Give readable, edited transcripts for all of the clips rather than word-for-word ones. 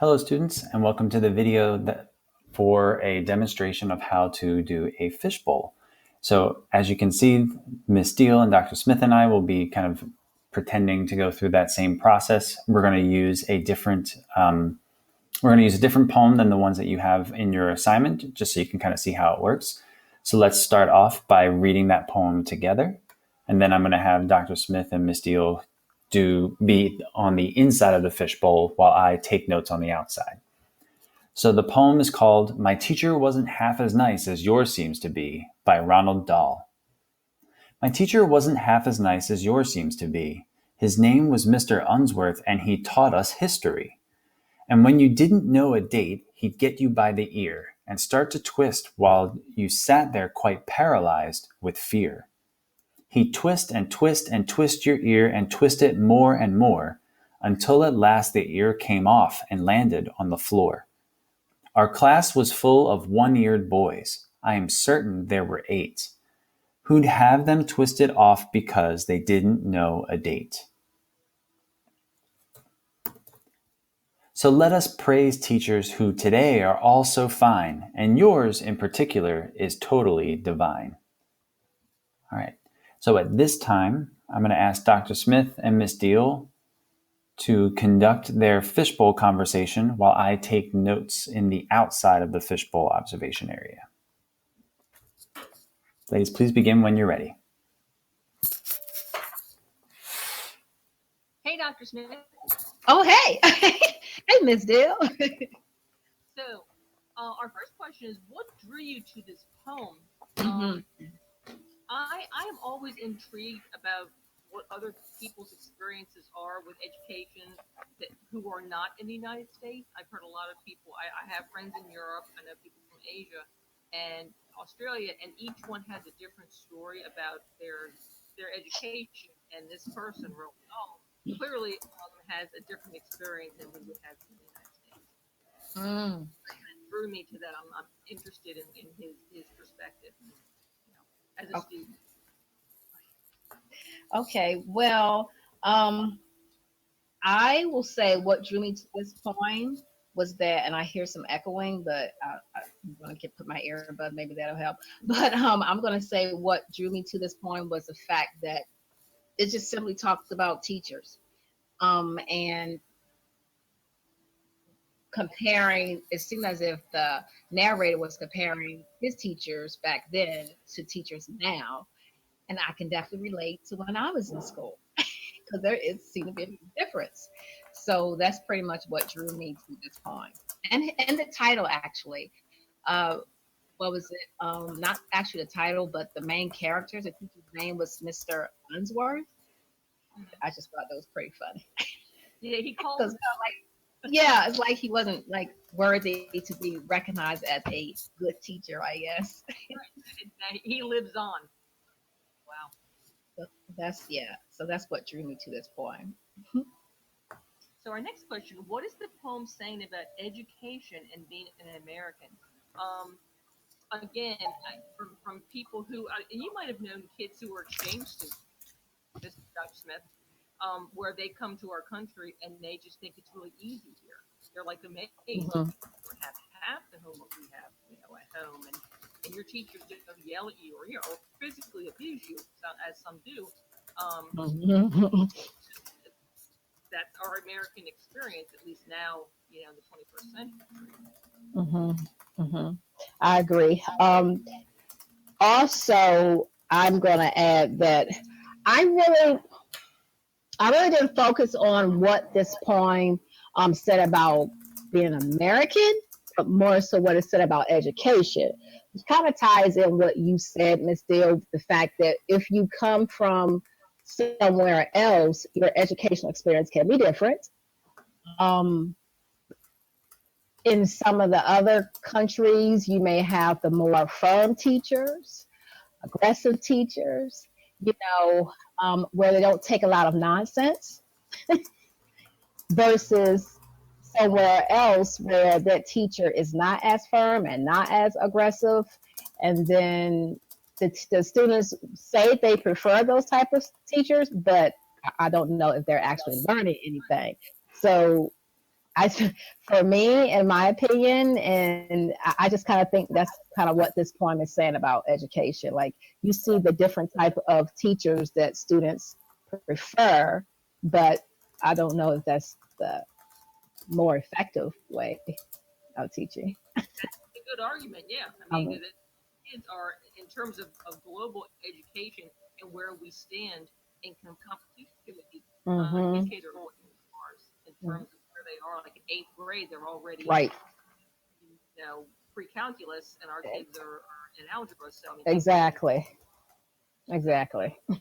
Hello students, and welcome to the video for a demonstration of how to do a fishbowl. So as you can see, Ms. Steele and Dr. Smith and I will be kind of pretending to go through that same process. We're going to use a different poem than the ones that you have in your assignment, just so you can kind of see how it works. So let's start off by reading that poem together, and then I'm going to have Dr. Smith and Ms. Steele be on the inside of the fishbowl while I take notes on the outside. So the poem is called My Teacher Wasn't Half as Nice as Yours Seems to Be by Ronald Dahl. My teacher wasn't half as nice as yours seems to be. His name was Mr. Unsworth and he taught us history. And when you didn't know a date, he'd get you by the ear and start to twist while you sat there quite paralyzed with fear. He'd twist and twist and twist your ear and twist it more and more until at last the ear came off and landed on the floor. Our class was full of one-eared boys. I am certain there were 8 who'd have them twisted off because they didn't know a date. So let us praise teachers who today are all so fine, and yours in particular is totally divine. All right. So at this time, I'm going to ask Dr. Smith and Ms. Deal to conduct their fishbowl conversation while I take notes in the outside of the fishbowl observation area. Ladies, please begin when you're ready. Hey, Dr. Smith. Oh, hey. Hey, Ms. Deal. So, our first question is, what drew you to this poem? I am always intrigued about what other people's experiences are with education who are not in the United States. I've heard a lot of people. I have friends in Europe. I know people from Asia and Australia, and each one has a different story about their education. And this person wrote, clearly has a different experience than we would have in the United States. It drew me to that. I'm interested in his perspective, as a student. Okay, well, I will say what drew me to this poem was that, and I hear some echoing, but I'm going to put my earbud, maybe that'll help. But I'm going to say what drew me to this poem was the fact that it just simply talks about teachers. And comparing, it seemed as if the narrator was comparing his teachers back then to teachers now. And I can definitely relate to when I was in school because there is seemed to be a difference. So that's pretty much what drew me to this poem. And the title actually, what was it? Not actually the title, but the main character, the teacher's name was Mr. Unsworth. I just thought that was pretty funny. Yeah, he called. Yeah, it's like he wasn't like worthy to be recognized as a good teacher, I guess. He lives on. Wow. So that's what drew me to this poem. So our next question, what is the poem saying about education and being an American? Again, from people who, and you might have known kids who were exchange students, Mr. Dr. Smith, where they come to our country and they just think it's really easy here. They're like amazed. We have half the homework we have, at home, and your teachers just don't yell at you or physically abuse you, as some do. That's our American experience, at least now, the 21st century. I agree. Also, I'm going to add that I really didn't focus on what this poem said about being American, but more so what it said about education. Which kind of ties in what you said, Ms. Deal, the fact that if you come from somewhere else, your educational experience can be different. In some of the other countries, you may have the more firm teachers, aggressive teachers, where they don't take a lot of nonsense versus somewhere else where that teacher is not as firm and not as aggressive. And then the students say they prefer those type of teachers, but I don't know if they're actually learning anything. So For me, in my opinion, and I just kind of think that's kind of what this poem is saying about education. Like you see the different type of teachers that students prefer, but I don't know if that's the more effective way of teaching. A good argument, yeah. I mean, the kids are, in terms of global education and where we stand in competition with these kids are always ours in terms of where they are. Like in eighth grade, they're already Right. Pre-calculus, and our kids are in algebra. So I mean, Exactly.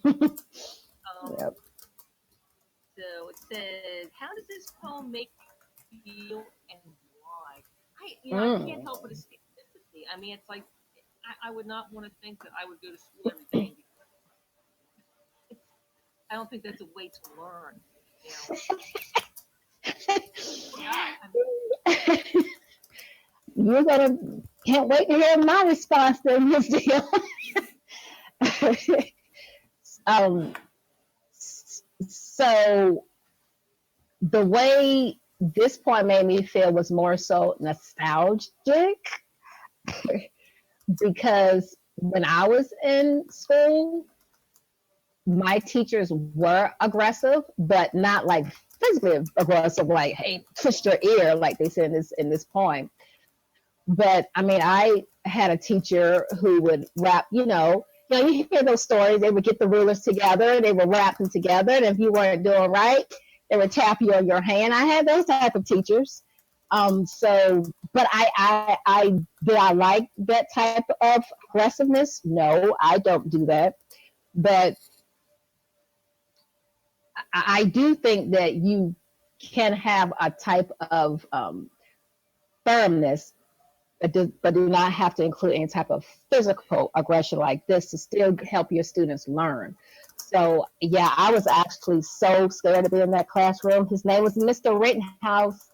Yep. So it says, "How does this poem make you feel and why?" I can't help but escape sympathy. I mean, it's like I would not want to think that I would go to school every day. I don't think that's a way to learn. You're gonna can't wait to hear my response to this deal. So the way this point made me feel was more so nostalgic because when I was in school, my teachers were aggressive, but not like physically aggressive, like "Hey, twist your ear," like they said in this poem. But I mean, I had a teacher who would wrap, you hear those stories. They would get the rulers together, they would wrap them together, and if you weren't doing right, they would tap you on your hand. I had those type of teachers. But did I like that type of aggressiveness? No, I don't do that. But I do think that you can have a type of firmness, but do not have to include any type of physical aggression like this to still help your students learn. So yeah, I was actually so scared to be in that classroom. His name was Mr. Rittenhouse.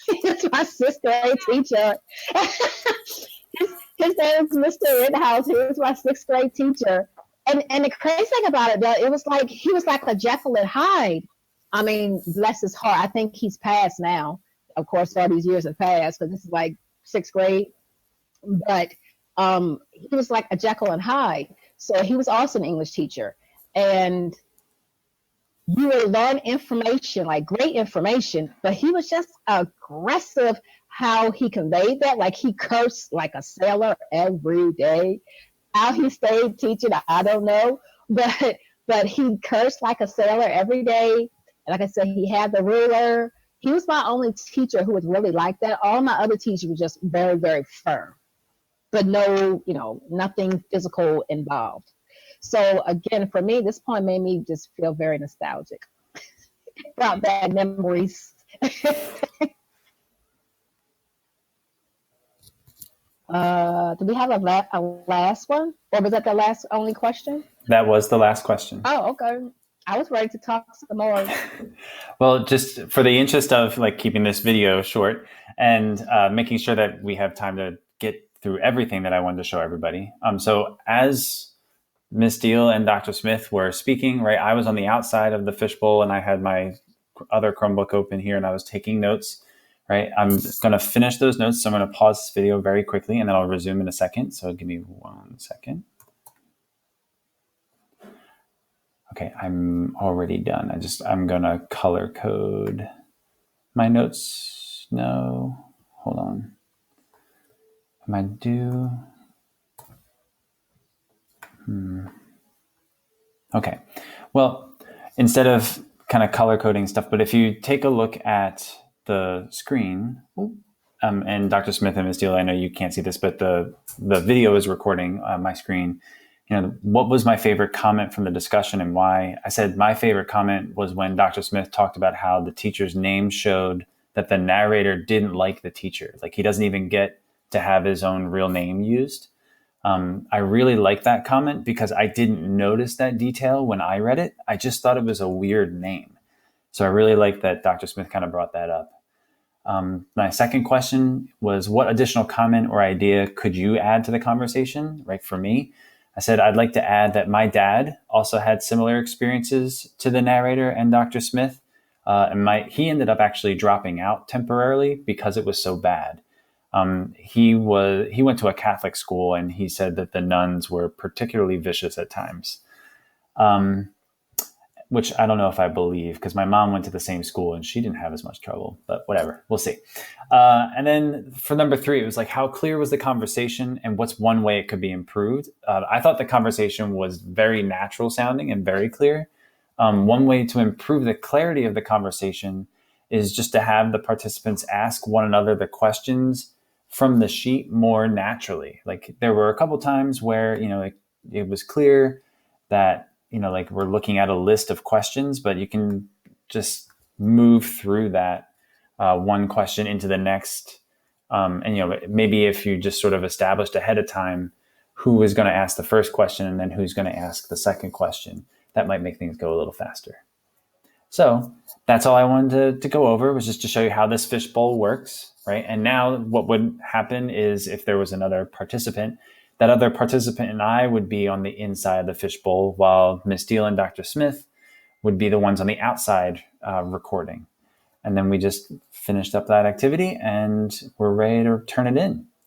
He's my sixth grade teacher. his name was Mr. Rittenhouse. He was my sixth grade teacher. And the crazy thing about it, though, it was like he was like a Jekyll and Hyde. I mean, bless his heart. I think he's passed now. Of course, all these years have passed, because this is like sixth grade. But he was like a Jekyll and Hyde. So he was also an English teacher. And you would learn information, like great information, but he was just aggressive how he conveyed that. Like he cursed like a sailor every day. How he stayed teaching, I don't know, but he cursed like a sailor every day. And like I said, he had the ruler. He was my only teacher who was really like that. All my other teachers were just very, very firm, but no, nothing physical involved. So again, for me, this poem made me just feel very nostalgic. Brought back memories. Do we have a last one? Or was that the last only question? That was the last question. Oh, okay. I was ready to talk some more. Well, just for the interest of like keeping this video short and making sure that we have time to get through everything that I wanted to show everybody. So as Miss Deal and Dr. Smith were speaking, right, I was on the outside of the fishbowl and I had my other Chromebook open here and I was taking notes. Right, I'm going to finish those notes. So I'm going to pause this video very quickly and then I'll resume in a second. So give me 1 second. Okay, I'm already done. I'm going to color code my notes. No, hold on. Am I due? Okay, well, instead of kind of color coding stuff, but if you take a look at the screen, and Dr. Smith and Ms. Deal, I know you can't see this, but the video is recording my screen. What was my favorite comment from the discussion and why? I said my favorite comment was when Dr. Smith talked about how the teacher's name showed that the narrator didn't like the teacher. Like he doesn't even get to have his own real name used. I really like that comment because I didn't notice that detail when I read it. I just thought it was a weird name. So I really like that Dr. Smith kind of brought that up. My second question was, what additional comment or idea could you add to the conversation? Right, for me, I said, I'd like to add that my dad also had similar experiences to the narrator and Dr. Smith. He ended up actually dropping out temporarily because it was so bad. He went to a Catholic school, and he said that the nuns were particularly vicious at times. Which I don't know if I believe, because my mom went to the same school and she didn't have as much trouble, but whatever, we'll see. And then for number 3, it was like, how clear was the conversation and what's one way it could be improved? I thought the conversation was very natural sounding and very clear. One way to improve the clarity of the conversation is just to have the participants ask one another the questions from the sheet more naturally. Like there were a couple times where, it was clear that, like we're looking at a list of questions, but you can just move through that one question into the next. And, maybe if you just sort of established ahead of time who is going to ask the first question and then who's going to ask the second question, that might make things go a little faster. So that's all I wanted to go over, was just to show you how this fishbowl works, right? And now what would happen is if there was another participant, that other participant and I would be on the inside of the fishbowl, while Miss Deal and Dr. Smith would be the ones on the outside recording. And then we just finished up that activity and we're ready to turn it in.